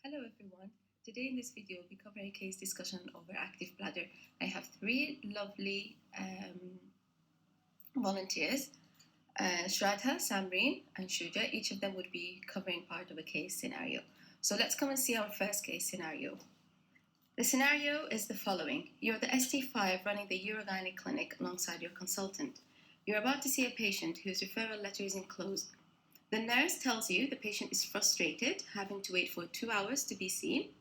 Hello everyone. Today in this video we'll be covering a case discussion on overactive bladder. I have three lovely volunteers, Shraddha, Samreen and Shuja. Each of them would be covering part of a case scenario. So let's come and see our first case scenario. The scenario is the following. You're the ST5 running the Urogynecology clinic alongside your consultant. You're about to see a patient whose referral letter is enclosed. The nurse tells you the patient is frustrated, having to wait for 2 hours to be seen.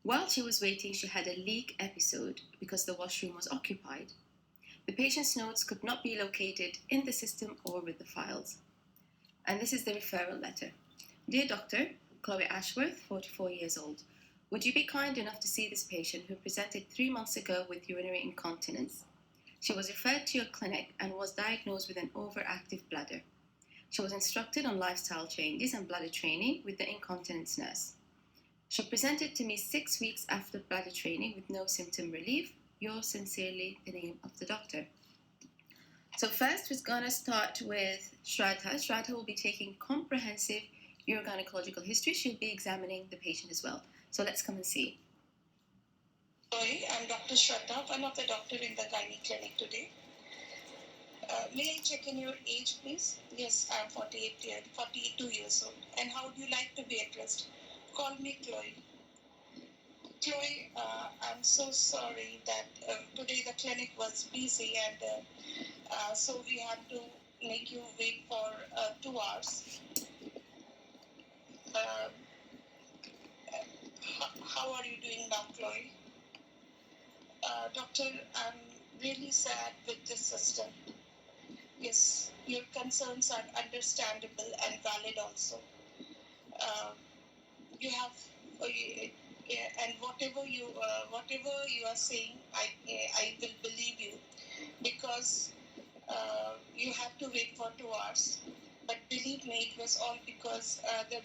While she was waiting, she had a leak episode because the washroom was occupied. The patient's notes could not be located in the system or with the files. And this is the referral letter. Dear Doctor, Chloe Ashworth, 44 years old. Would you be kind enough to see this patient who presented 3 months ago with urinary incontinence? She was referred to your clinic and was diagnosed with an overactive bladder. She was instructed on lifestyle changes and bladder training with the incontinence nurse. She presented to me 6 weeks after bladder training with no symptom relief. Yours sincerely, the name of the doctor. So first we're going to start with Shraddha. Shraddha will be taking comprehensive urogynecological history. She'll be examining the patient as well. So let's come and see. Hi, I'm Dr. Shraddha, one of the doctors in the gynae clinic today. May I check in your age, please? Yes, I'm 42 years old. And how would you like to be addressed? Call me Chloe. Chloe, I'm so sorry that today the clinic was busy and so we had to make you wait for 2 hours. How are you doing now, Chloe? Doctor, I'm really sad with this system. Yes, your concerns are understandable and valid also. You have, and whatever you are saying, I will believe you, because you have to wait for 2 hours. But believe me, it was all because the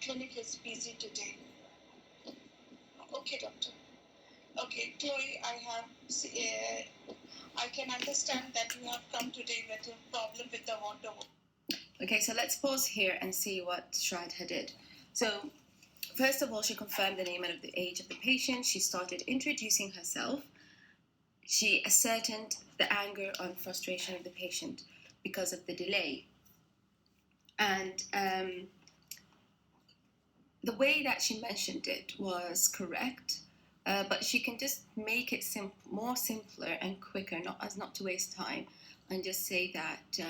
clinic is busy today. Okay, doctor. Okay, Chloe, I can understand that you have come today with a problem with the water. Okay, so let's pause here and see what Shraddha did. So first of all, she confirmed the name and the age of the patient. She started introducing herself. She ascertained the anger and frustration of the patient because of the delay. And the way that she mentioned it was correct, but she can just make it more simpler and quicker, not to waste time, and just say that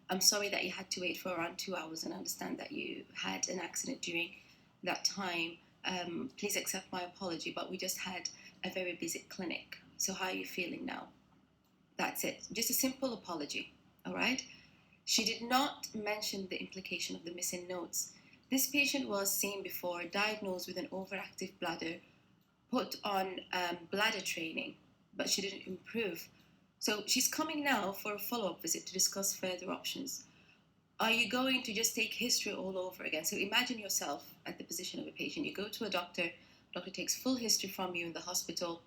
I'm sorry that you had to wait for around 2 hours, and I understand that you had an accident during that time. Please accept my apology, but we just had a very busy clinic. So how are you feeling now? That's it. Just a simple apology, all right? She did not mention the implication of the missing notes. This patient was seen before, diagnosed with an overactive bladder, put on bladder training, but she didn't improve. So she's coming now for a follow-up visit to discuss further options. Are you going to just take history all over again? So imagine yourself at the position of a patient. You go to a doctor takes full history from you in the hospital.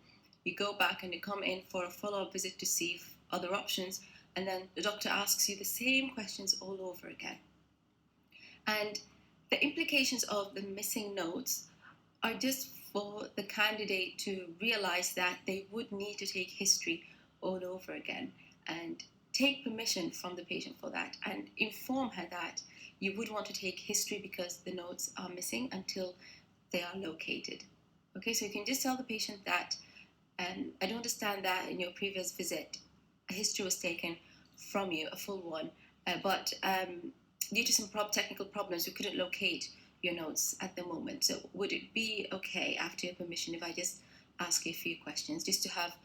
You go back and you come in for a follow-up visit to see other options, and then the doctor asks you the same questions all over again. And the implications of the missing notes are just for the candidate to realize that they would need to take history all over again, and take permission from the patient for that, and inform her that you would want to take history because the notes are missing until they are located. Okay, so you can just tell the patient that I don't understand that in your previous visit a history was taken from you, a full one, but due to some technical problems we couldn't locate your notes at the moment. So would it be okay, after your permission, if I just ask you a few questions just to have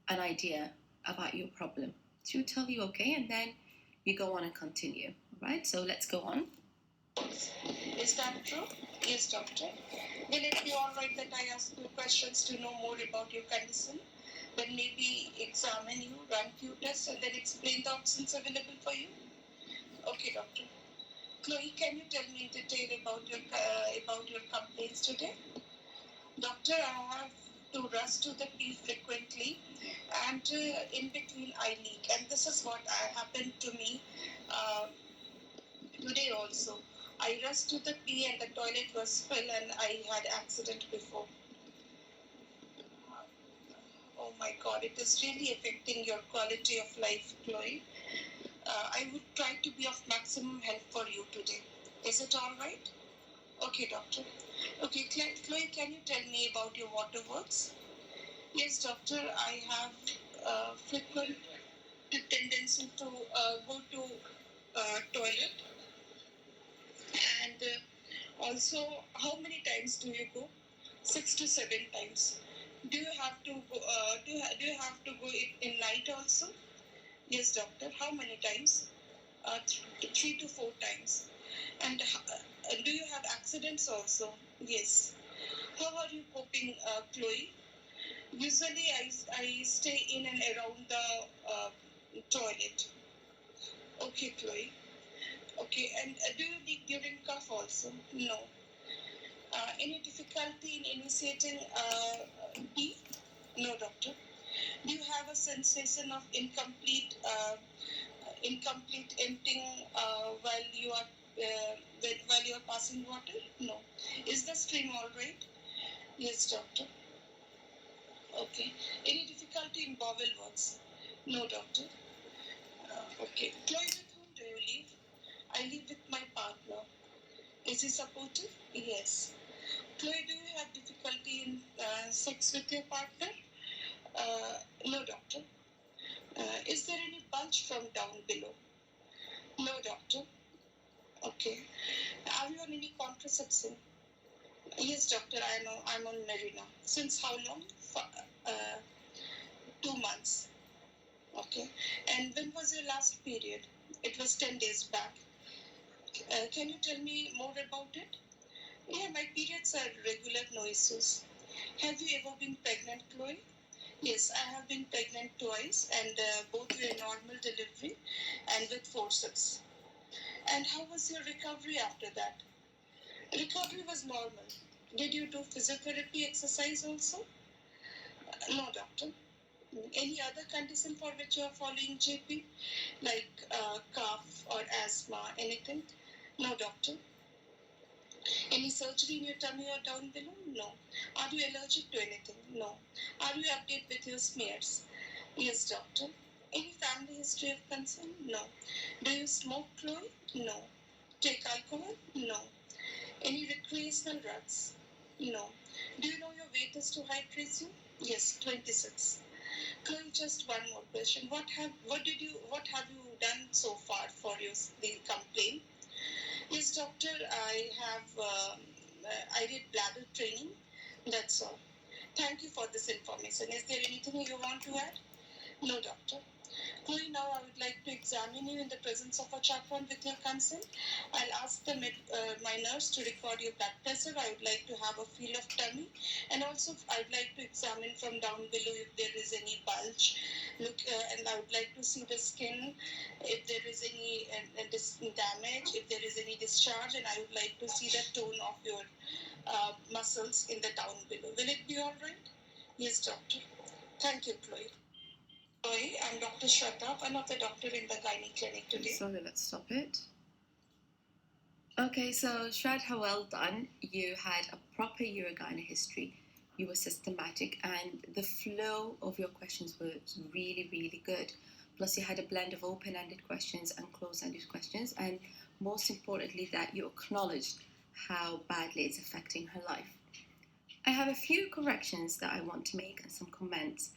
an idea about your problem? She'll tell you okay, and then you go on and continue. All right, so let's go on. Is that true? Yes, doctor. Will it be all right that I ask you questions to know more about your condition? Then maybe examine you, run few tests, and then explain the options available for you? Okay, doctor. Chloe, can you tell me in detail about your complaints today? Doctor, I have to rush to the pee frequently, and in between I leak, and this is what happened to me today also. I rushed to the pee and the toilet was full and I had accident before. Oh my God, it is really affecting your quality of life, Chloe. I would try to be of maximum help for you today. Is it all right? Okay, doctor. Okay, Chloe, can you tell me about your water works? Yes, doctor, I have frequent tendency to go to toilet and also how many times do you go? 6 to 7 times. Do you have to go? Do you have to go in night also? Yes, doctor. How many times? 3 to 4 times. And do you have accidents also? Yes. How are you coping, Chloe? Usually, I stay in and around the toilet. Okay, Chloe. Okay, and do you leak during cough also? No. Any difficulty in initiating pee? No, doctor. Do you have a sensation of incomplete emptying while you are while you are passing water? No. Is the stream all right? Yes, doctor. Okay. Any difficulty in bowel works? No, doctor. Okay. Chloe, with whom do you live? I live with my partner. Is he supportive? Yes. Chloe, do you have difficulty in sex with your partner? No, doctor. Is there any bulge from down below? No, doctor. Okay. Are you on any contraception? Yes, doctor. I'm on Marina. Since how long? 2 months. Okay. And when was your last period? It was 10 days back. Can you tell me more about it? Yeah, my periods are regular, no issues. Have you ever been pregnant, Chloe? Yes, I have been pregnant twice, and both were normal delivery and with forceps. And how was your recovery after that? Recovery was normal. Did you do physiotherapy exercise also? No, doctor. Any other condition for which you are following GP, like cough or asthma, anything? No, doctor. Any surgery in your tummy or down below? No. Are you allergic to anything? No. Are you updated with your smears? Yes, doctor. Any family history of concern? No. Do you smoke, Chloe? No. Take alcohol? No. Any recreational drugs? No. Do you know your weight is to height ratio? Yes, 26. Chloe, just one more question. What have you done so far for your the complaint? Yes, doctor. I did bladder training. That's all. Thank you for this information. Is there anything you want to add? No, doctor. Chloe, now I would like to examine you in the presence of a chaperone with your consent. I'll ask my nurse to record your blood pressure. I would like to have a feel of tummy, and also I'd like to examine from down below if there is any bulge. And I would like to see the skin, if there is any damage, if there is any discharge, and I would like to see the tone of your muscles in the down below. Will it be all right? Yes, doctor. Thank you, Chloe. Chloe, I'm Dr. Shraddha, one of the doctor in the gynae clinic today. Sorry, let's stop it. Okay, so Shraddha, well done. You had a proper Urogynecology history. You were systematic, and the flow of your questions was really, really good. Plus, you had a blend of open-ended questions and closed-ended questions, and most importantly, that you acknowledged how badly it's affecting her life. I have a few corrections that I want to make and some comments.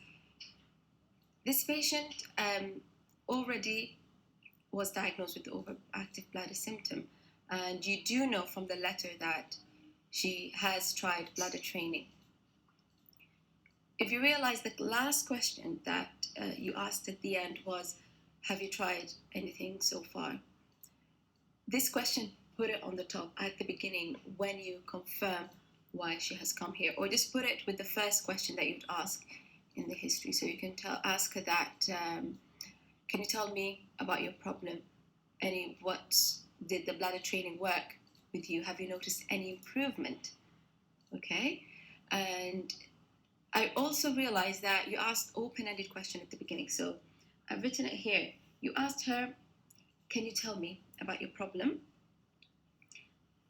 This patient already was diagnosed with the overactive bladder symptom, and you do know from the letter that she has tried bladder training. If you realize the last question that you asked at the end was, have you tried anything so far? This question, put it on the top at the beginning when you confirm why she has come here, or just put it with the first question that you'd ask in the history. So you can ask her that, can you tell me about your problem? What did the bladder training work with you? Have you noticed any improvement? Okay. And I also realized that you asked open-ended question at the beginning. So I've written it here. You asked her, can you tell me about your problem?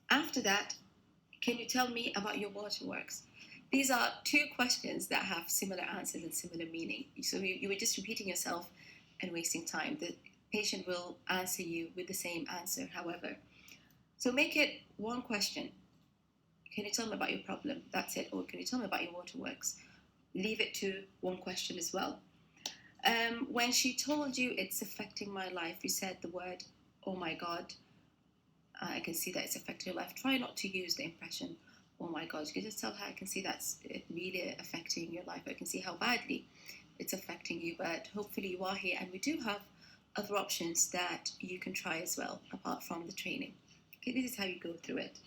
After that, can you tell me about your waterworks? These are two questions that have similar answers and similar meaning. So you were just repeating yourself and wasting time. The patient will answer you with the same answer, however. So make it one question. Can you tell me about your problem? That's it. Or can you tell me about your waterworks? Leave it to one question as well. When she told you it's affecting my life, you said the word, oh my God, I can see that it's affecting your life. Try not to use the impression, oh my God. You can just tell her, I can see that's really affecting your life. I can see how badly it's affecting you, but hopefully you are here. And we do have other options that you can try as well, apart from the training. Okay, this is how you go through it.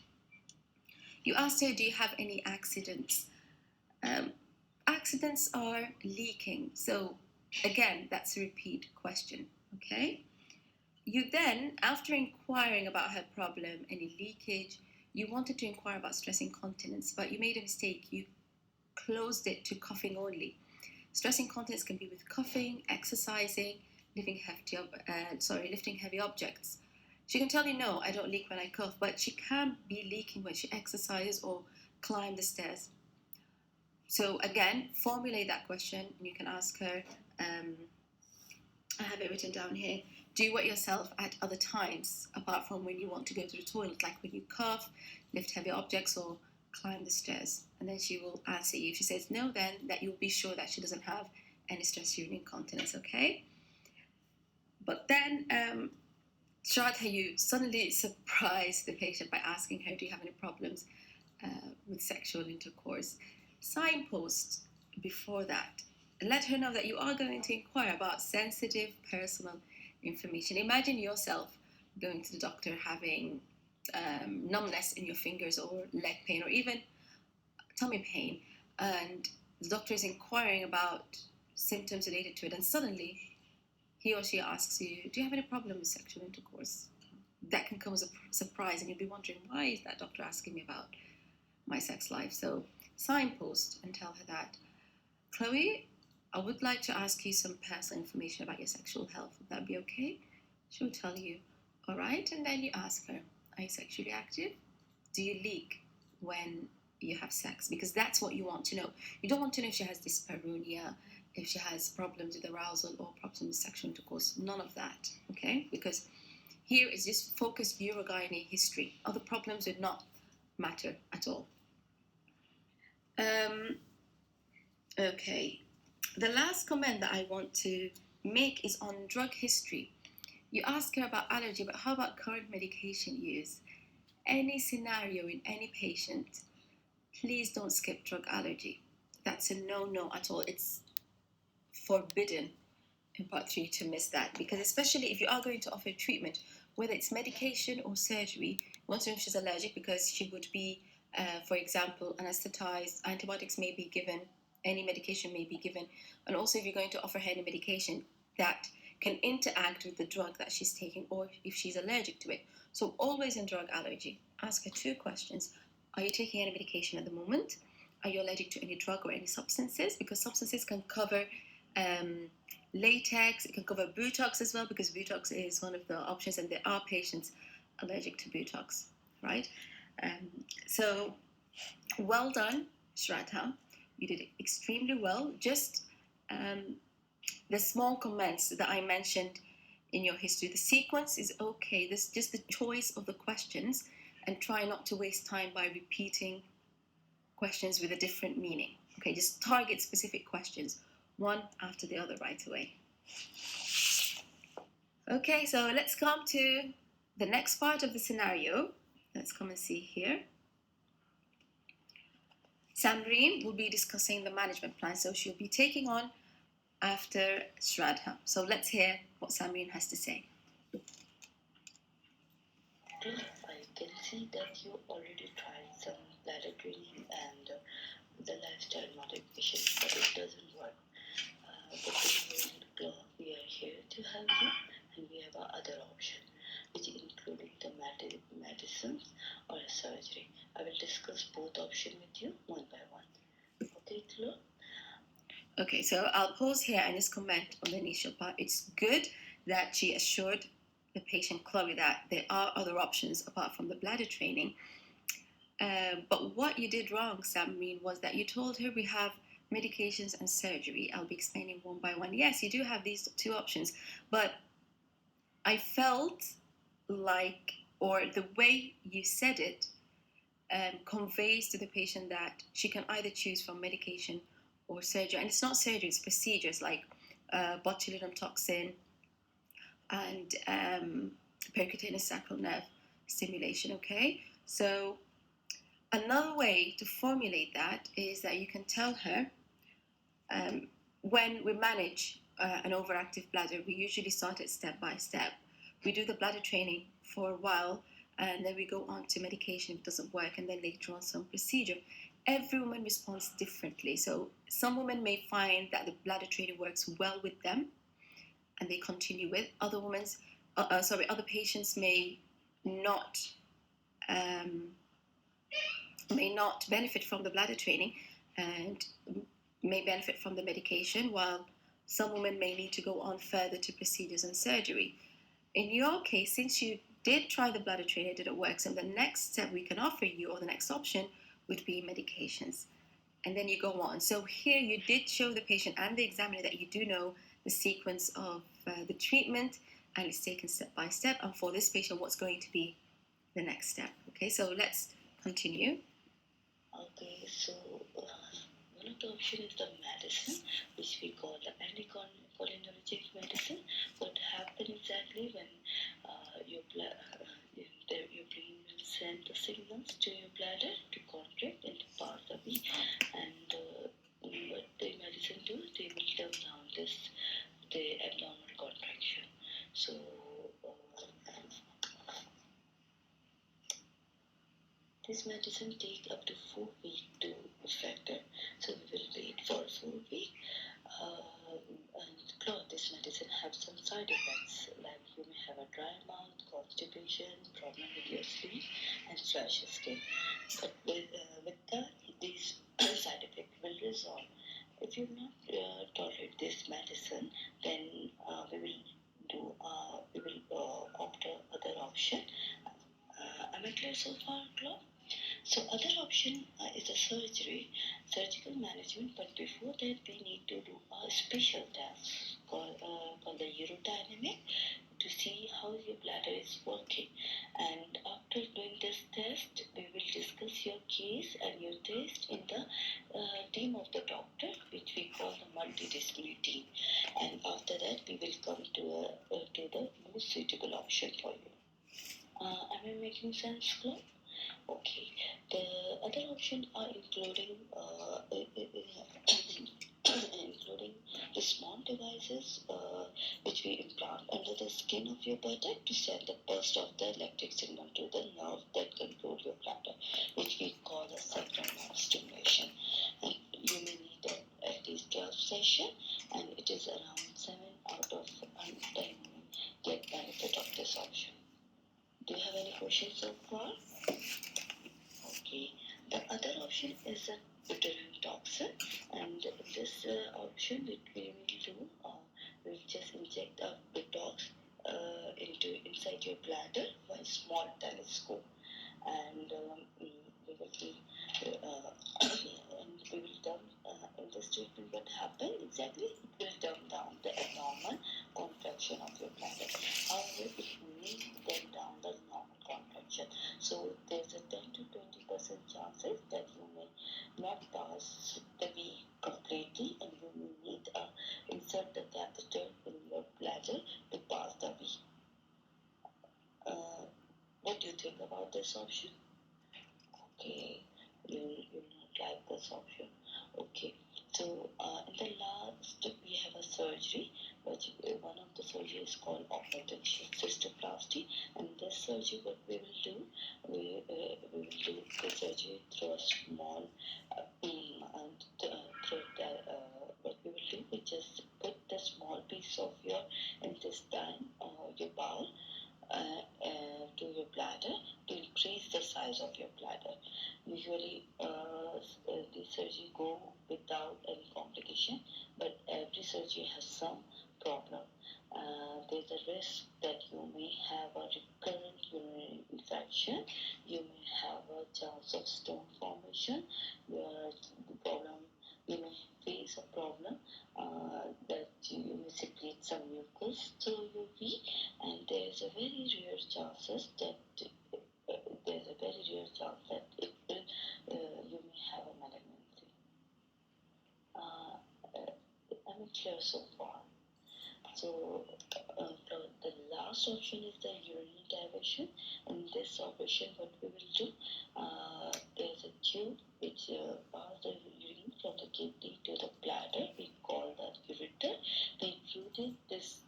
You asked her, do you have any accidents? Accidents are leaking. So again, that's a repeat question, okay? You then, after inquiring about her problem, any leakage, you wanted to inquire about stress incontinence, but you made a mistake. You closed it to coughing only. Stress incontinence can be with coughing, exercising, lifting heavy objects. She can tell you, no, I don't leak when I cough, but she can be leaking when she exercises or climb the stairs. So again, formulate that question, and you can ask her, I have it written down here, do you wet yourself at other times, apart from when you want to go to the toilet, like when you cough, lift heavy objects, or climb the stairs? And then she will answer you. If she says no, then that you'll be sure that she doesn't have any stress urinary incontinence, okay? But then, Shraddha, you suddenly surprise the patient by asking her, do you have any problems with sexual intercourse? Signpost before that. Let her know that you are going to inquire about sensitive personal information. Imagine yourself going to the doctor having numbness in your fingers or leg pain or even tummy pain, and the doctor is inquiring about symptoms related to it, and suddenly he or she asks you, do you have any problem with sexual intercourse? That can come as a surprise, and you'll be wondering, why is that doctor asking me about my sex life? So signpost and tell her that, Chloe, I would like to ask you some personal information about your sexual health. Would that be okay? She'll tell you, all right. And then you ask her, are you sexually active? Do you leak when you have sex? Because that's what you want to know. You don't want to know if she has dyspareunia, if she has problems with arousal or problems with sexual intercourse. None of that, okay? Because here is just focused urogyne history. Other problems would not matter at all. Okay. The last comment that I want to make is on drug history. You ask her about allergy, but how about current medication use? Any scenario in any patient, please don't skip drug allergy. That's a no at all. It's forbidden in Part 3 to miss that, because especially if you are going to offer treatment, whether it's medication or surgery, you want to know if she's allergic, because she would be, for example, anesthetized, antibiotics may be given, any medication may be given, and also if you're going to offer her any medication that can interact with the drug that she's taking, or if she's allergic to it. So always in drug allergy, ask her two questions. Are you taking any medication at the moment? Are you allergic to any drug or any substances? Because substances can cover latex, it can cover Botox as well, because Botox is one of the options, and there are patients allergic to Botox, right? So well done, Shraddha. You did extremely well. Just the small comments that I mentioned in your history, the sequence is okay. This just the choice of the questions, and try not to waste time by repeating questions with a different meaning. Okay, just target specific questions, one after the other right away. Okay, so let's come to the next part of the scenario. Let's come and see here. Samreen will be discussing the management plan, so she'll be taking on after Shraddha. So let's hear what Samreen has to say. I can see that you already tried some bladder training and the lifestyle modification, but it doesn't work. But we are here to help you, and we have other option, which including the medicines or a surgery. I will discuss both options with you one by one. Okay, Chloe? Okay, so I'll pause here and just comment on the initial part. It's good that she assured the patient clearly that there are other options apart from the bladder training. But what you did wrong, Samreen, was that you told her we have medications and surgery. I'll be explaining one by one. Yes, you do have these two options, but I felt like, or the way you said it, conveys to the patient that she can either choose from medication or surgery. And it's not surgery, it's procedures like botulinum toxin and percutaneous sacral nerve stimulation, okay? So another way to formulate that is that you can tell her when we manage an overactive bladder, we usually start it step by step. We do the bladder training for a while, and then we go on to medication if it doesn't work, and then later on some procedure. Every woman responds differently. So some women may find that the bladder training works well with them, and they continue with. Other other patients um, may not benefit from the bladder training and may benefit from the medication, while some women may need to go on further to procedures and surgery. In your case, since you did try the bladder training, it didn't work, so the next step we can offer you, or the next option, would be medications. And then you go on. So here you did show the patient and the examiner that you do know the sequence of the treatment, and it's taken step by step. And for this patient, what's going to be the next step? Okay, so let's continue. Okay, so one of the options is the medicine, which we call the anticholinergic medicine. What happens exactly when your brain will send the signals to your bladder to contract and to pass the wee, and what the medicine do, they will dumb down the abnormal contraction. So this medicine takes up to 4 weeks to effect it. So we will wait for 4 weeks. And this medicine have some side effects, like you may have a dry mouth, constipation, problem with your sleep, and flash skin. But with that, these side effects will resolve. If you not tolerate this medicine, then we will opt other option. Am I clear so far, Claude? So other option is a surgical management. But before that, we need to do a special test called the urodynamic to see how your bladder is working. And after doing this test, we will discuss your case and your test in the team of the doctor, which we call the multidisciplinary team. And after that, we will come to the most suitable option for you. Am I making sense, Claude? Okay. The other options are including including the small devices which we implant under the skin of your bladder to send the burst of the electric signal to the nerve that control your bladder, which we call the central nerve stimulation. And you may need at least 12 sessions, and it is around 7 out of 10 women get benefit of this option. Do you have any questions so far? Okay. The other option is a botulinum toxin, and this option we will do, we'll just inject a botox inside your bladder by a small telescope, and we will do, and we will dumb in this treatment. What happens exactly? It will dumb down the abnormal contraction of your bladder. However, it may dumb down the normal contraction. So there's a 10 to 20% chances that you may not pass the wee completely, and you may need to insert the catheter in your bladder to pass the wee. What do you think about this option? Okay, you not like this option. Okay, so in the last we have a surgery, which one of the surgery is called operative cystoplasty, and this surgery what we will do, we will do the surgery through a small beam, and through the what we will do, we just put the small piece of your intestine or your bowel to your bladder to increase the size of your bladder. Usually, the surgery go without any complication, but every surgery has some problem. There's a risk that you may have a recurrent urinary infection, you may have a chance of stone formation, the problem, you may face a problem that you may secrete some mucus through your pee, and there's a very rare chances that there's a very rare chance that it will you may have a malignancy. I'm clear so far. So the last option is the urinary diversion. In this operation, what we will do, there's a tube which passes the urine from the kidney to the bladder. We call that ureter. They included this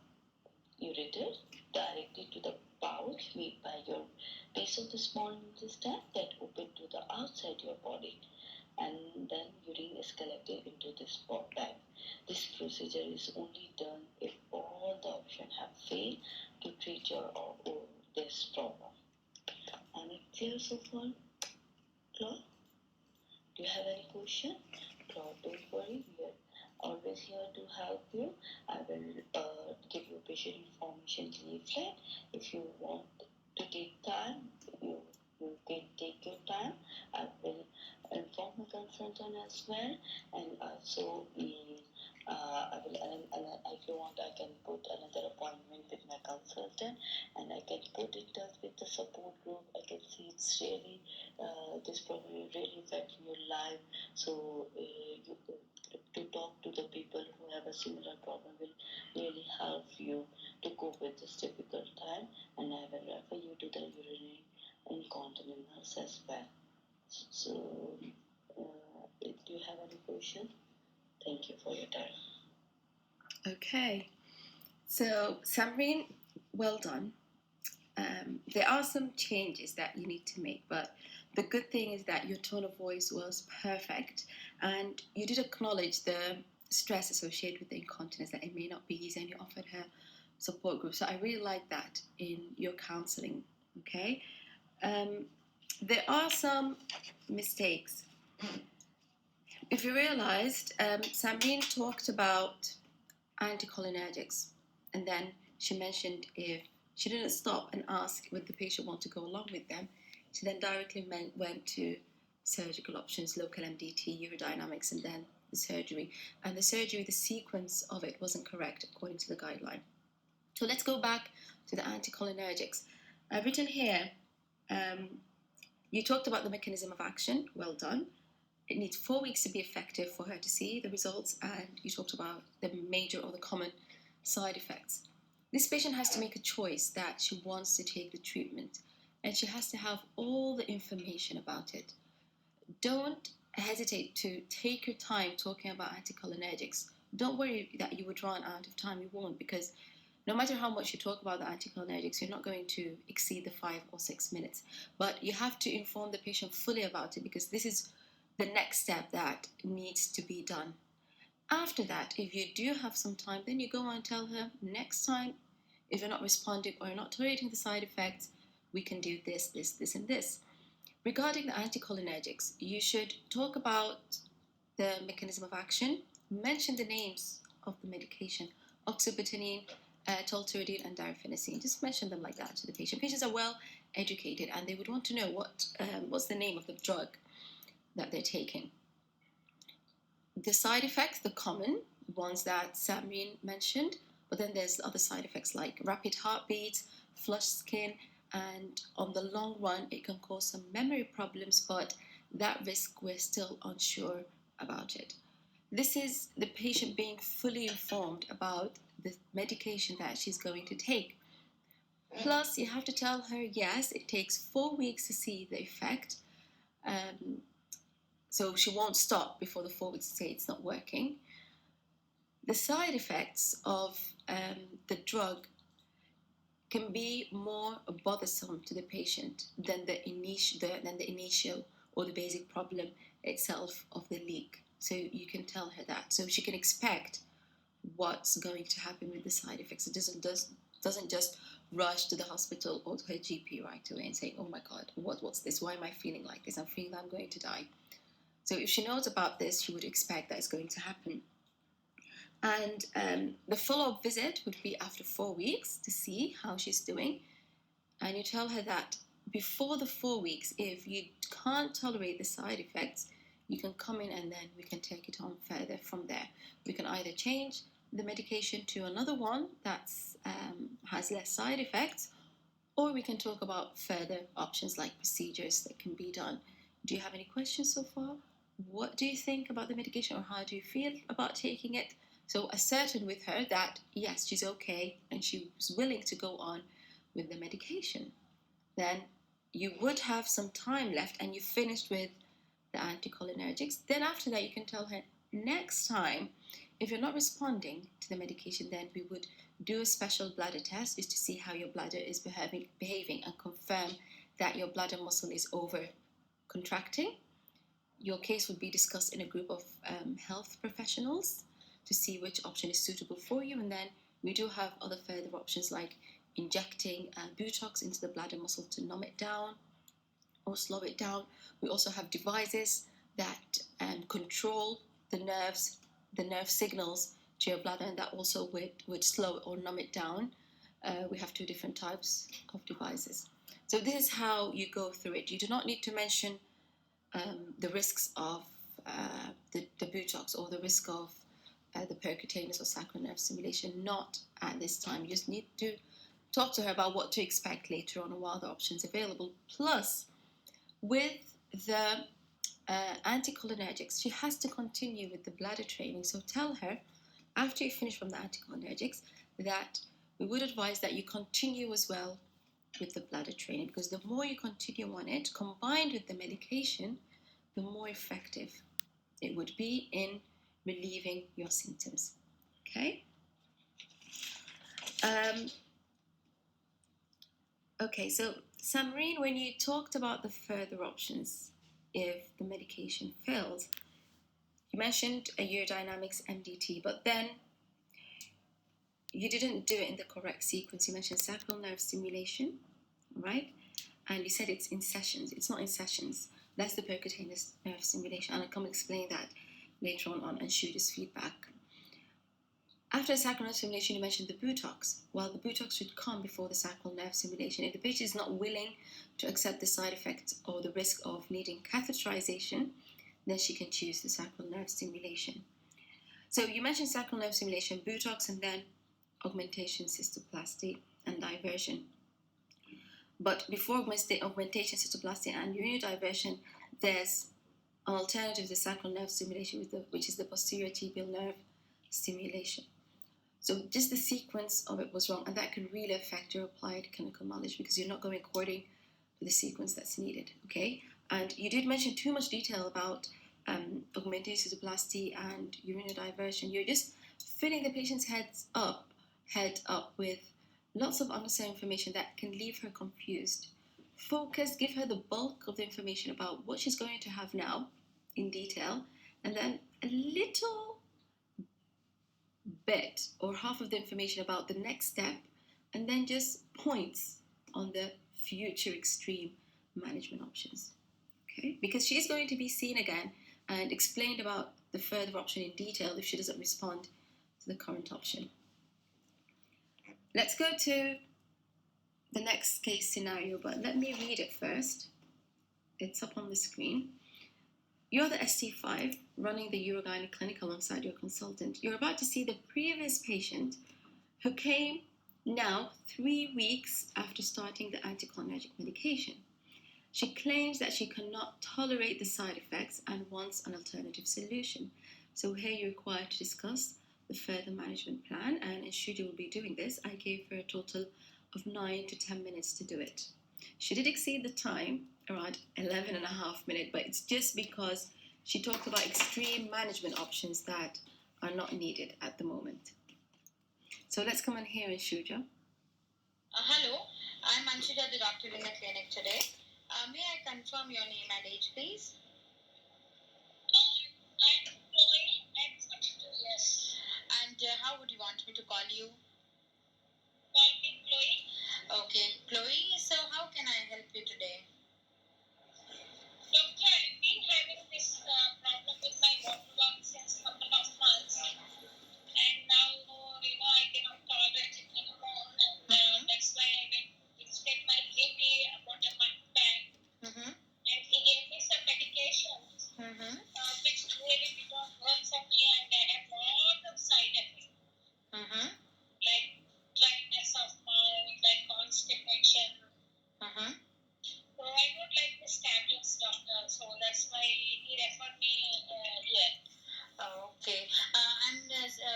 ureter directly to the pouch made by your base of the small intestine that open to the outside your body, and then urine is collected into this bag. This procedure is only done if all the options have failed to treat your or this problem. Am I clear so far, Claude? Do you have any question? Claude, don't worry, we are always here to help you. I will give you patient information leaflet. If you want to take time, you can take your time. I will inform the consultant as well, and also I will, if you want, I can put another appointment with my consultant, and I can put in touch with the support group. I can see it's really this problem is really affecting your life. So you to talk to the people who have a similar problem will really help you to cope with this difficult time, and I will refer you to the urinary incontinence nurse as well. So, do you have any question? Thank you for your time. Okay, so Samreen, well done. There are some changes that you need to make, but the good thing is that your tone of voice was perfect, and you did acknowledge the stress associated with the incontinence, that it may not be easy, and you offered her support group. So I really like that in your counseling. Okay, there are some mistakes. If you realized, Samreen talked about anticholinergics, and then she mentioned if she didn't stop and ask would the patient want to go along with them, she then directly went to surgical options, local MDT, urodynamics, and then the surgery. And the surgery, the sequence of it wasn't correct according to the guideline. So let's go back to the anticholinergics. I've written here, you talked about the mechanism of action, well done. It needs 4 weeks to be effective for her to see the results, and you talked about the major or the common side effects. This patient has to make a choice that she wants to take the treatment, and she has to have all the information about it. Don't hesitate to take your time talking about anticholinergics. Don't worry that you would run out of time. You won't, because no matter how much you talk about the anticholinergics, you're not going to exceed the 5 or 6 minutes. But you have to inform the patient fully about it, because this is the next step that needs to be done. After that, if you do have some time, then you go and tell her, next time, if you're not responding or you're not tolerating the side effects, we can do this, this, this, and this. Regarding the anticholinergics, you should talk about the mechanism of action, mention the names of the medication, oxybutynin, tolterodine, and diphenhydramine. Just mention them like that to the patient. Patients are well educated, and they would want to know what's the name of the drug that they're taking. The side effects, the common ones that Samreen mentioned, but then there's other side effects like rapid heartbeats, flushed skin, and on the long run, it can cause some memory problems, but that risk, we're still unsure about it. This is the patient being fully informed about the medication that she's going to take. Plus, you have to tell her, yes, it takes 4 weeks to see the effect. So she won't stop before the 4 weeks to say it's not working. The side effects of the drug can be more bothersome to the patient than the initial or the basic problem itself of the leak. So you can tell her that, so she can expect what's going to happen with the side effects. It doesn't just rush to the hospital or to her GP right away and say, oh my God, what's this? Why am I feeling like this? I'm feeling that I'm going to die. So if she knows about this, she would expect that it's going to happen. And the follow-up visit would be after 4 weeks to see how she's doing. And you tell her that before the 4 weeks, if you can't tolerate the side effects, you can come in and then we can take it on further from there. We can either change the medication to another one that has less side effects, or we can talk about further options like procedures that can be done. Do you have any questions so far? What do you think about the medication, or how do you feel about taking it? So ascertain with her that yes, she's okay and she was willing to go on with the medication. Then you would have some time left and you finished with the anticholinergics. Then after that, you can tell her next time, if you're not responding to the medication, then we would do a special bladder test just to see how your bladder is behaving and confirm that your bladder muscle is over contracting. Your case would be discussed in a group of health professionals to see which option is suitable for you. And then we do have other further options like injecting Botox into the bladder muscle to numb it down or slow it down. We also have devices that control the nerve signals to your bladder, and that also would slow or numb it down. We have 2 different types of devices. So this is how you go through it. You do not need to mention the risks of the Botox or the risk of the percutaneous or sacral nerve stimulation, not at this time. You just need to talk to her about what to expect later on and what other options available. Plus, with the anticholinergics, she has to continue with the bladder training. So tell her, after you finish from the anticholinergics, that we would advise that you continue as well with the bladder training, because the more you continue on it, combined with the medication, the more effective it would be in relieving your symptoms. Okay? Okay, so Samreen, when you talked about the further options if the medication fails, you mentioned a urodynamics MDT, but then you didn't do it in the correct sequence. You mentioned sacral nerve stimulation, right? And you said it's in sessions. It's not in sessions. That's the percutaneous nerve stimulation, and I'll come explain that later on Anshuda's feedback. After the sacral nerve stimulation, you mentioned the Botox. Well, the Botox should come before the sacral nerve stimulation. If the patient is not willing to accept the side effect or the risk of needing catheterization, then she can choose the sacral nerve stimulation. So you mentioned sacral nerve stimulation, Botox, and then augmentation, cystoplasty, and diversion. But before augmentation, cystoplasty, and urinary there's an alternative to sacral nerve stimulation, which is the posterior tibial nerve stimulation. So just the sequence of it was wrong, and that can really affect your applied clinical knowledge because you're not going according to the sequence that's needed, okay? And you did mention too much detail about augmentation, cystoplasty, and urinary diversion. You're just filling the patient's head up with lots of unnecessary information that can leave her confused. Focus, give her the bulk of the information about what she's going to have now in detail, and then a little bit or half of the information about the next step, and then just points on the future extreme management options. Okay? Because she's going to be seen again and explained about the further option in detail if she doesn't respond to the current option. Let's go to the next case scenario, but let me read it first. It's up on the screen. You're the ST5 running the Urogynecology clinic alongside your consultant. You're about to see the previous patient who came now 3 weeks after starting the anticholinergic medication. She claims that she cannot tolerate the side effects and wants an alternative solution. So here you're required to discuss the further management plan, and Anshuda will be doing this. I gave her a total of 9 to 10 minutes to do it. She did exceed the time, around 11 and a half minutes, but it's just because she talked about extreme management options that are not needed at the moment. So let's come and hear Anshuda. Hello, I'm Anshuda, the doctor in the clinic today. May I confirm your name and age, please? I'm Chloe, I'm 42 years. And how would you want me to call you? Call me Chloe. Okay, Chloe, so how can I help you today? Doctor, I've been having this he referred me here. Okay. I'm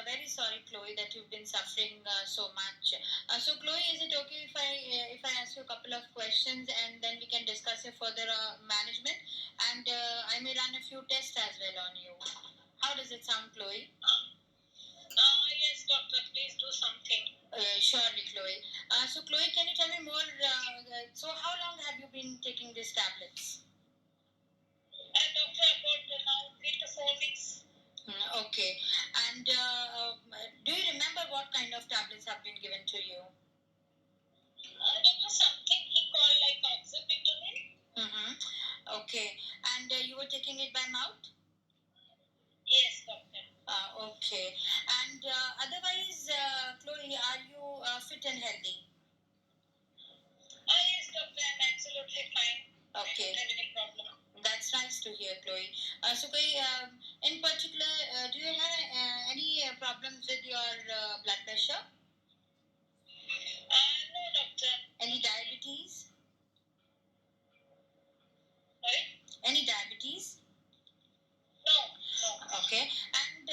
very sorry, Chloe, that you've been suffering so much. So, Chloe, is it okay if I ask you a couple of questions and then we can discuss your further management? And I may run a few tests as well on you. How does it sound, Chloe? Yes, doctor, please do something. Surely, Chloe. So, Chloe, can you tell me more? So, how long have you been taking these tablets? Doctor, about now 3 to 4 weeks. Okay. And do you remember what kind of tablets have been given to you? Doctor, something he called like oxybutynin. Mm-hmm. Okay. And you were taking it by mouth? Yes, doctor. Okay. And otherwise, Chloe, are you fit and healthy? Yes, doctor, I'm absolutely fine. Okay. I don't have any problem. That's nice to hear, Chloe. So, Chloe, in particular, do you have any problems with your blood pressure? No, doctor. Any diabetes? Sorry? Any diabetes? No. No. Okay. And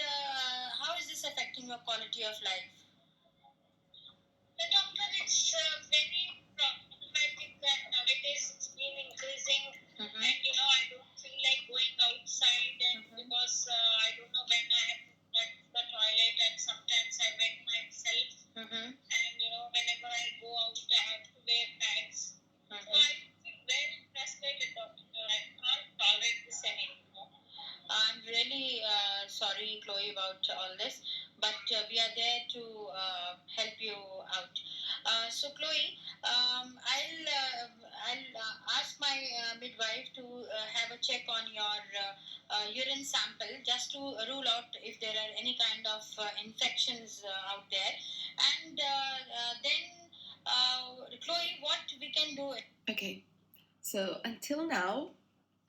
how is this affecting your quality of life? The doctor, it's very problematic that nowadays it's been increasing, and I don't feel like going outside, and because I don't know when I have to go to the toilet, and sometimes I wet myself, and whenever I go out, I have to wear pads. So I feel very frustrated, doctor. I can't tolerate this anymore. I'm really sorry, Chloe, about all this, but we are there to help you out. So, Chloe, I'll ask my midwife to have a check on your urine sample just to rule out if there are any kind of infections out there, and then Chloe, what we can do? Okay, so until now,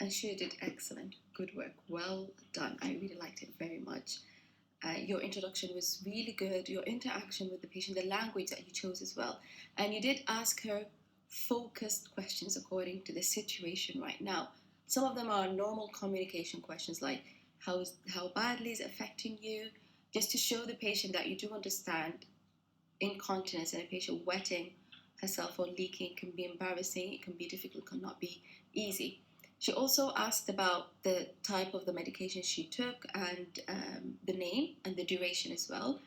and she did excellent. Good work. Well done. I really liked it very much. Your introduction was really good. Your interaction with the patient, the language that you chose as well. And you did ask her focused questions according to the situation right now. Some of them are normal communication questions like how badly is it affecting you, just to show the patient that you do understand incontinence and a patient wetting herself or leaking can be embarrassing, it can be difficult, cannot be easy. She also asked about the type of the medication she took and the name and the duration as well.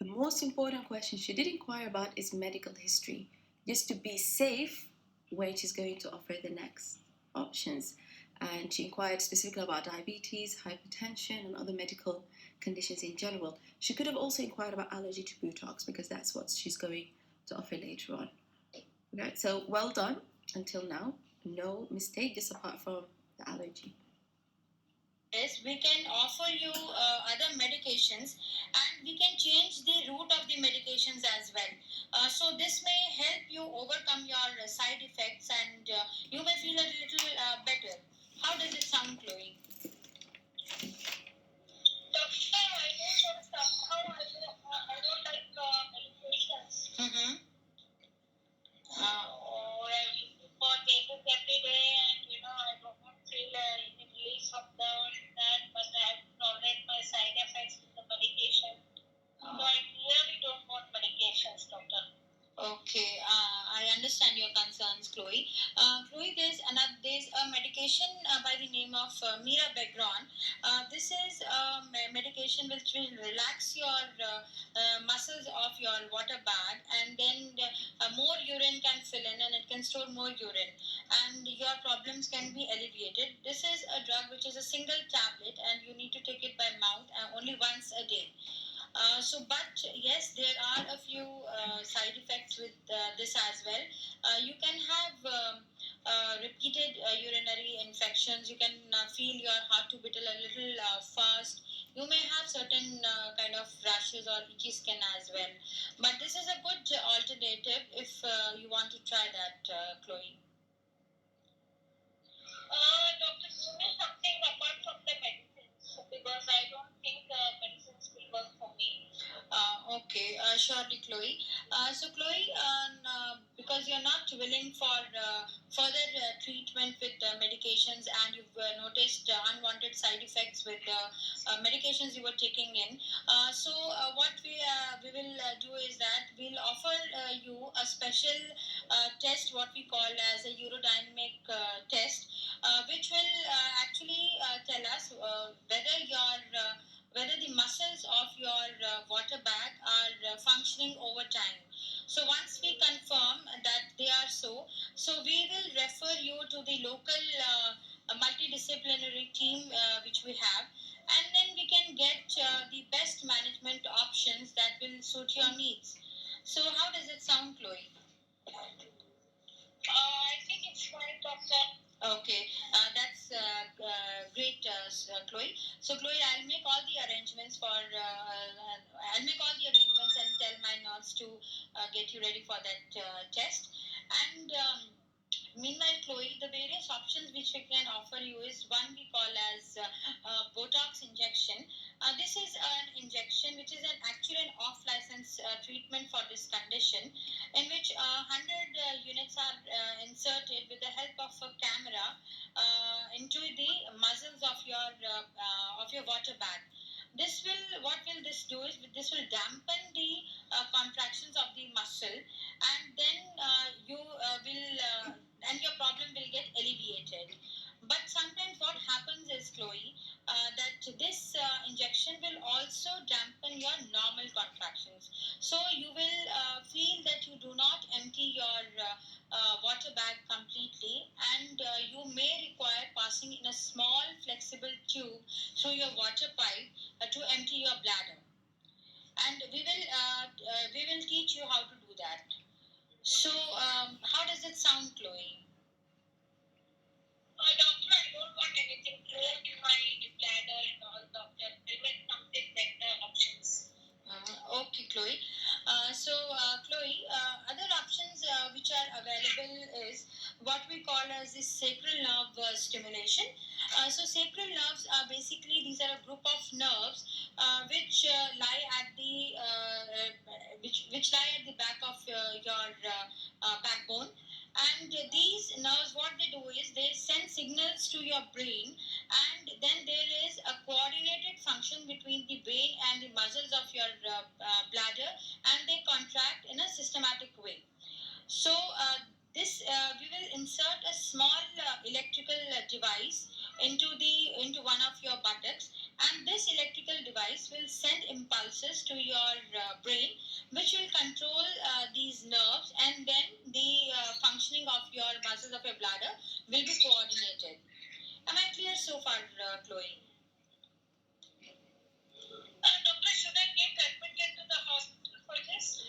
The most important question she did inquire about is medical history, just to be safe when she's going to offer the next options. And she inquired specifically about diabetes, hypertension, and other medical conditions in general. She could have also inquired about allergy to Botox because that's what she's going to offer later on. Okay, so well done until now. No mistake, just apart from the allergy. Yes, we can offer you other medications, and we can change the route of the medications as well. So this may help you overcome your side effects, and you may feel a little better. How does it sound, Chloe? Doctor, I know somehow I don't like medications. Or I take it every day, and I don't feel any relief from that, but I have to tolerate my side effects with the medication. So I really don't want medications, doctor. Okay, I understand your concerns, Chloe. Chloe, there's a medication by the name of mirabegron. This is a medication which will relax your muscles of your water bag, and then more urine can fill in, and it can store more urine, and your problems can be alleviated. This is a drug which is a single tablet, and you need to take it by mouth only once a day. But yes, there are a few side effects with this as well. You can have repeated urinary infections. You can feel your heart to beat a little fast. You may have certain kind of rashes or itchy skin as well. But this is a good alternative if you want to try that, Chloe. Doctor, give me something apart from the medicines because I don't think medicines will work for me. Okay, surely, Chloe. So, Chloe, because you're not willing for further treatment with medications, and you've noticed unwanted side effects with medications you were taking in. So what we will do is that we'll offer you a special test, what we call as a urodynamic test, which will actually tell us whether the muscles of your water bag are functioning over time. So once we confirm that they are so we will refer you to the local multidisciplinary team which we have, and then we can get the best management options that will suit your needs. So how does it sound, Chloe? I think it's fine, doctor. Okay, that's great, Chloe. So, Chloe, I'll make all the arrangements and tell my nurse to get you ready for that test. And meanwhile, Chloe, the various options which we can offer you is one we call as Botox injection. This is an injection which is actually an off-license treatment for this condition, in which 100 units are inserted with the help of a camera into the muscles of your water bag. What will this do is this will dampen the contractions of the muscle, and then your problem will get alleviated. But sometimes what happens is, Chloe, that this injection will also dampen your normal contractions. So you will feel that you do not empty your water bag completely, and you may require passing in a small flexible tube through your water pipe to empty your bladder. And we will teach you how to do that. So how does it sound, Chloe? Doctor, I don't want anything close to my bladder and all, doctor. I want something better options. Okay, Chloe. Chloe, other options which are available is what we call as the sacral nerve stimulation. Sacral nerves are basically, these are a group of nerves which lie at the back of your backbone. And these nerves, what they do is they send signals to your brain, and then there is a coordinated function between the brain and the muscles of your bladder, and they contract in a systematic way. So we will insert a small electrical device into one of your buttocks, and this electrical device will send impulses to your brain, which will control these nerves, and then the functioning of your muscles of your bladder will be coordinated. Am I clear so far, Chloe? Doctor, should I get admitted to the hospital for this?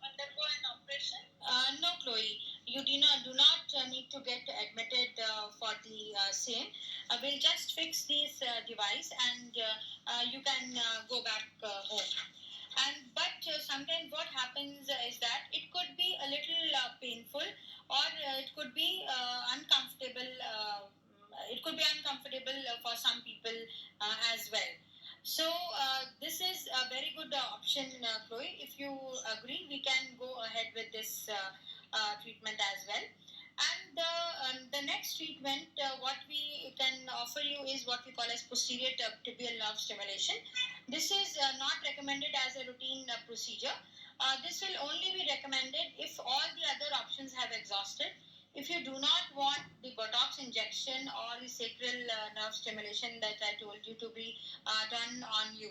Undergo an operation? No, Chloe. You do not need to get admitted for the same. We'll just fix this device, and you can go back home. But sometimes what happens is that it could be a little painful, or it could be uncomfortable. It could be uncomfortable for some people as well. So this is a very good option, Chloe. If you agree, we can go ahead with this treatment as well. And the next treatment, what we can offer you is what we call as posterior tibial nerve stimulation. This is not recommended as a routine procedure. This will only be recommended if all the other options have exhausted. If you do not want the Botox injection or the sacral nerve stimulation that I told you to be done on you.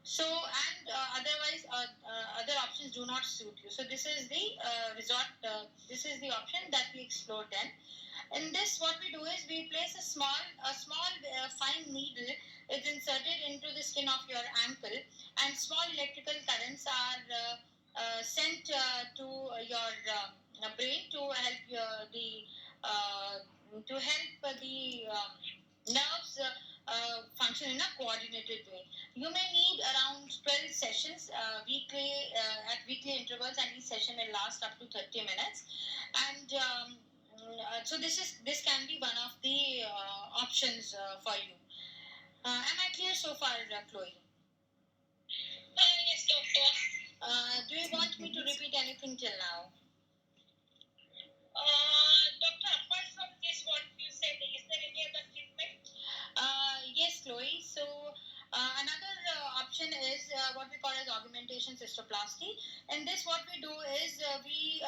So, and otherwise, other options do not suit you. So, this is the this is the option that we explored then. In this, what we do is we place a small fine needle is inserted into the skin of your ankle, and small electrical currents are sent to your brain to help the nerves function in a coordinated way. You may need around 12 sessions weekly at weekly intervals, and each session will last up to 30 minutes. And so this can be one of the options for you. Am I clear so far, Chloe? Yes, doctor. Do you want me to repeat anything till now? Doctor, apart from this, what you said, is there any other treatment? Yes, Chloe. So another option is what we call as augmentation cystoplasty. And this, what we do is we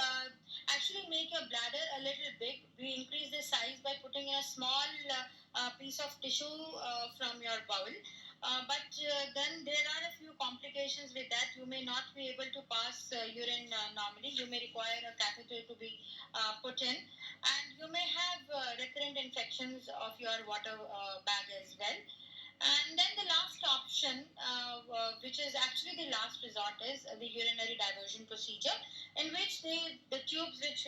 actually make your bladder a little big. We increase the size by putting in a small piece of tissue from your bowel. But then there are a few complications with that. You may not be able to pass urine normally. You may require a catheter to be put in, and you may have recurrent infections of your water bag as well. And then the last option, which is actually the last resort, is the urinary diversion procedure, in which the tubes which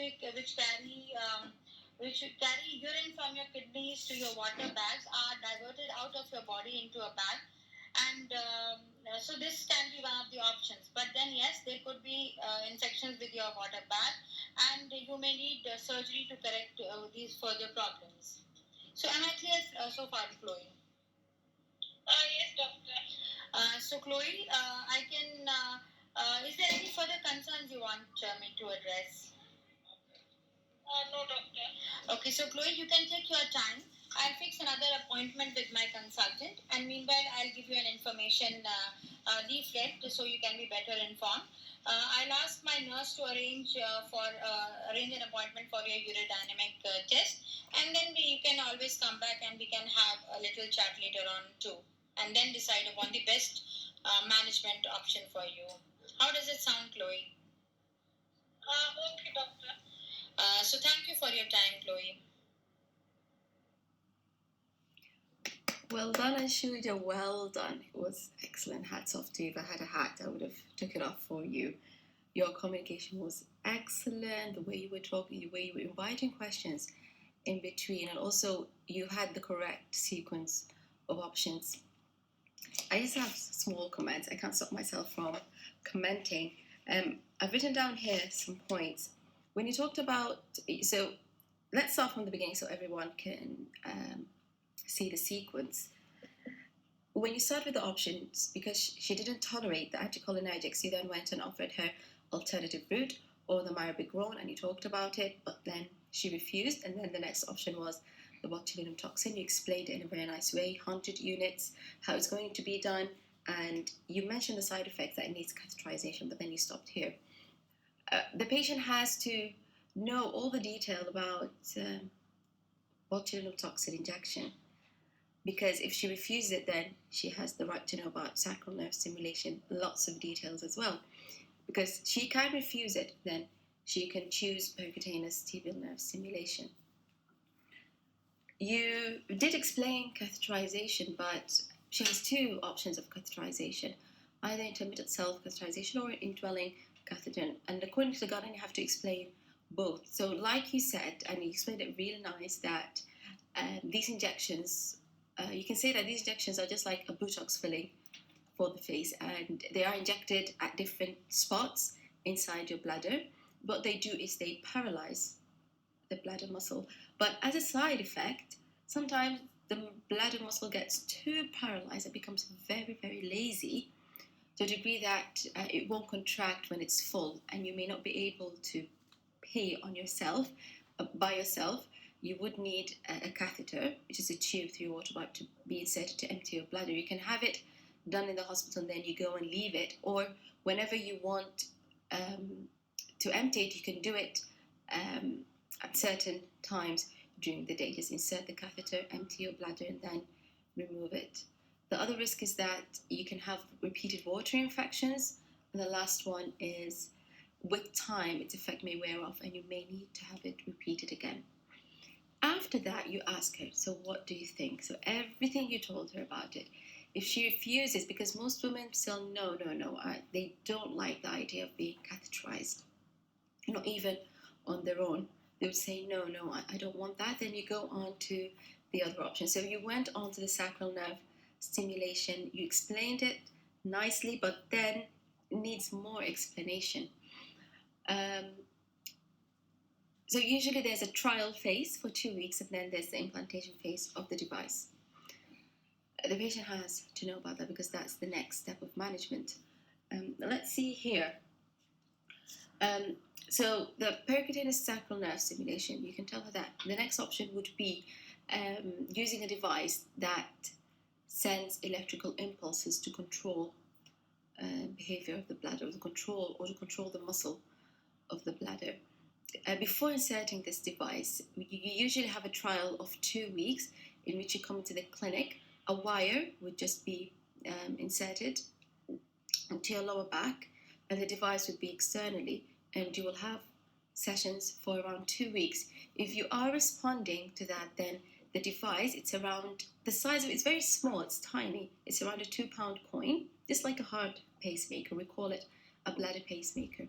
carry urine from your kidneys to your water bags are diverted out of your body into a bag. And so this can be one of the options. But then, yes, there could be infections with your water bag, and you may need surgery to correct these further problems. So, am I clear so far, Chloe? Yes, doctor. So, Chloe, I can. Is there any further concerns you want me to address? No, doctor. Okay, so Chloe, you can take your time. I'll fix another appointment with my consultant, and meanwhile, I'll give you an information leaflet so you can be better informed. I'll ask my nurse to arrange an appointment for your urodynamic test, and then you can always come back and we can have a little chat later on too, and then decide upon the best management option for you. How does it sound, Chloe? Okay, doctor. So thank you for your time, Chloe. Well done, Anshuja. Well done. It was excellent. Hats off to you. If I had a hat, I would have took it off for you. Your communication was excellent. The way you were talking, the way you were inviting questions in between, and also you had the correct sequence of options. I just have small comments. I can't stop myself from commenting. I've written down here some points. When you talked about, so let's start from the beginning so everyone can see the sequence. When you start with the options, because she didn't tolerate the anticholinergics, you then went and offered her alternative route or the myrbegrone, and you talked about it, but then she refused. And then the next option was the botulinum toxin. You explained it in a very nice way, 100 units, how it's going to be done, and you mentioned the side effects, that it needs catheterization, but then you stopped here. The patient has to know all the detail about botulinum toxin injection, because if she refuses it, then she has the right to know about sacral nerve stimulation, lots of details as well. Because she can refuse it, then she can choose percutaneous tibial nerve stimulation. You did explain catheterization, but she has two options of catheterization, either intermittent self-catheterization or indwelling catheter. And according to the guideline, you have to explain both. So like you said, and you explained it really nice, that these injections, you can say that these injections are just like a Botox filling for the face, and they are injected at different spots inside your bladder. What they do is they paralyze the bladder muscle. But as a side effect, sometimes the bladder muscle gets too paralyzed and becomes very, very lazy to a degree that it won't contract when it's full, and you may not be able to pee on yourself by yourself. You would need a catheter, which is a tube through your water pipe, to be inserted to empty your bladder. You can have it done in the hospital and then you go and leave it, or whenever you want to empty it, you can do it at certain times during the day. Just insert the catheter, empty your bladder, and then remove it. The other risk is that you can have repeated water infections, and the last one is, with time, its effect may wear off and you may need to have it repeated again. After that, you ask her, so what do you think? So everything you told her about it. If she refuses, because most women still no, they don't like the idea of being catheterized, even on their own. They would say, no, I don't want that. Then you go on to the other option. So you went on to the sacral nerve stimulation. You explained it nicely, but then it needs more explanation. So usually there's a trial phase for 2 weeks, and then there's the implantation phase of the device. The patient has to know about that because that's the next step of management. Let's see here. So the percutaneous sacral nerve stimulation, you can tell her that. The next option would be using a device that sends electrical impulses to control behavior of the bladder, or to control the muscle of the bladder. Before inserting this device, you usually have a trial of 2 weeks in which you come to the clinic. A wire would just be inserted into your lower back, and the device would be externally, and you will have sessions for around 2 weeks. If you are responding to that, then the device, it's around the size of it's very small, it's tiny. It's around a 2-pound coin, just like a heart pacemaker. We call it a bladder pacemaker.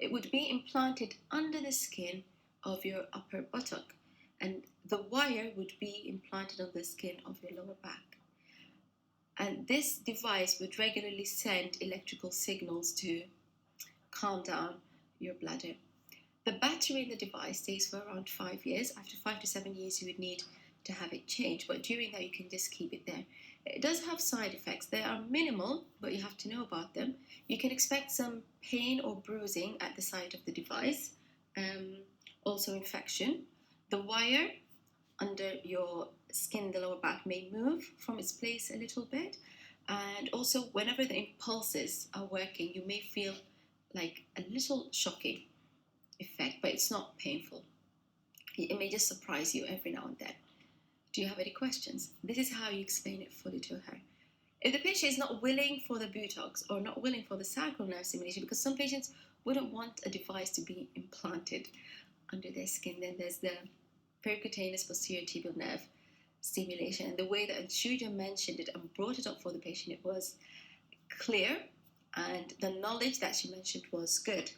It would be implanted under the skin of your upper buttock, and the wire would be implanted on the skin of your lower back. And this device would regularly send electrical signals to calm down your bladder. The battery in the device stays for around 5 years. After 5 to 7 years, you would need to have it changed, but during that, you can just keep it there. It does have side effects. They are minimal, but you have to know about them. You can expect some pain or bruising at the side of the device, also infection. The wire under your skin in the lower back may move from its place a little bit, and also whenever the impulses are working, you may feel like a little shocking effect, but it's not painful. It may just surprise you every now and then. Do you have any questions? This is how you explain it fully to her. If the patient is not willing for the Botox or not willing for the sacral nerve stimulation, because some patients wouldn't want a device to be implanted under their skin, then there's the percutaneous posterior tibial nerve stimulation. And the way that Anshuja mentioned it and brought it up for the patient, it was clear, and the knowledge that she mentioned was good.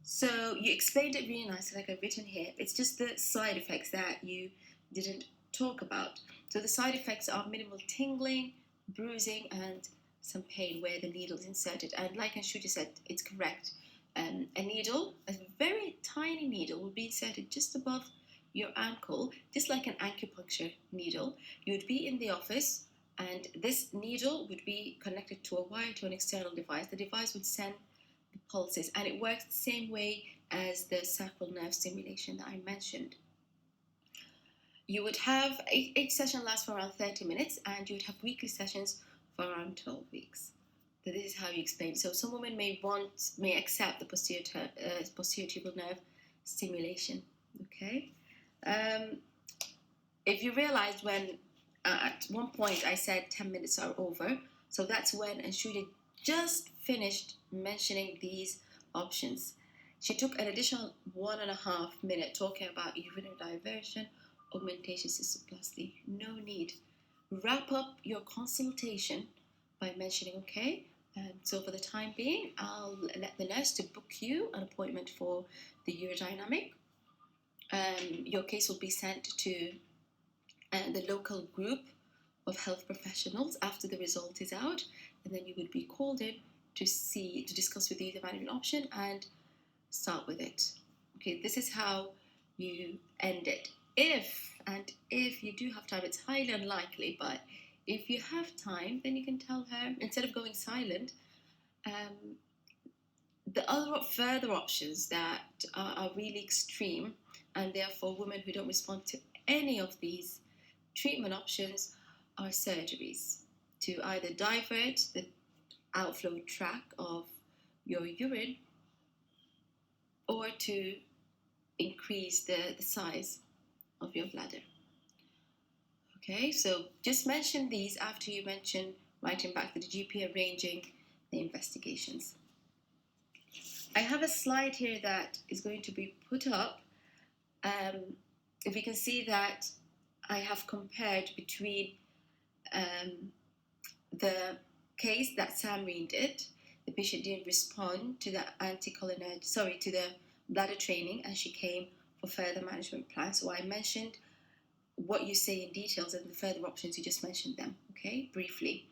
So you explained it really nicely, like I've written here. It's just the side effects that you didn't talk about. So the side effects are minimal tingling, bruising, and some pain where the needle is inserted. And like Anshuja said, it's correct. A needle, a very tiny needle, will be inserted just above your ankle, just like an acupuncture needle. You would be in the office, and this needle would be connected to a wire to an external device. The device would send the pulses, and it works the same way as the sacral nerve stimulation that I mentioned. You would have each session lasts for around 30 minutes, and you would have weekly sessions for around 12 weeks. So this is how you explain. So some women may accept the posterior tibial nerve stimulation. Okay. If you realized when at one point I said 10 minutes are over, so that's when Anshuja just finished mentioning these options. She took an additional 1.5 minutes talking about urinary diversion, augmentation cystoplasty. No need. Wrap up your consultation by mentioning, okay, so for the time being, I'll let the nurse to book you an appointment for the urodynamic. Your case will be sent to the local group of health professionals after the result is out, and then you would be called in to discuss with you the management option and start with it. Okay, this is how you end it. If you do have time, it's highly unlikely, but if you have time, then you can tell her, instead of going silent, the other further options that are really extreme, and therefore women who don't respond to any of these treatment options, are surgeries to either divert the outflow tract of your urine or to increase the size of your bladder. Okay, so just mention these after you mention writing back to the GP, arranging the investigations. I have a slide here that is going to be put up. If you can see that I have compared between the case that Samreen did. The patient didn't respond to the to the bladder training, and she came for further management plan. So I mentioned what you say in details, and the further options, you just mentioned them, okay, briefly.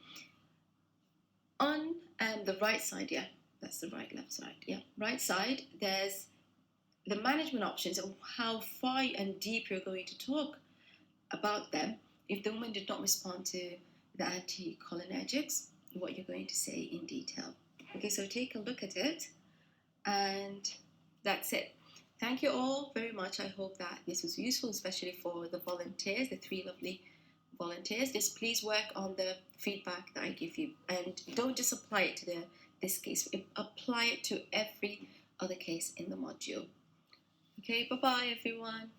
On the right side, yeah, that's the left side, yeah, right side, there's the management options and how far and deep you're going to talk about them if the woman did not respond to the anticholinergics, what you're going to say in detail. Okay, so take a look at it. And that's it. Thank you all very much. I hope that this was useful, especially for the volunteers, the 3 lovely volunteers. Just please work on the feedback that I give you, and don't just apply it to this case. Apply it to every other case in the module. Okay, bye-bye everyone.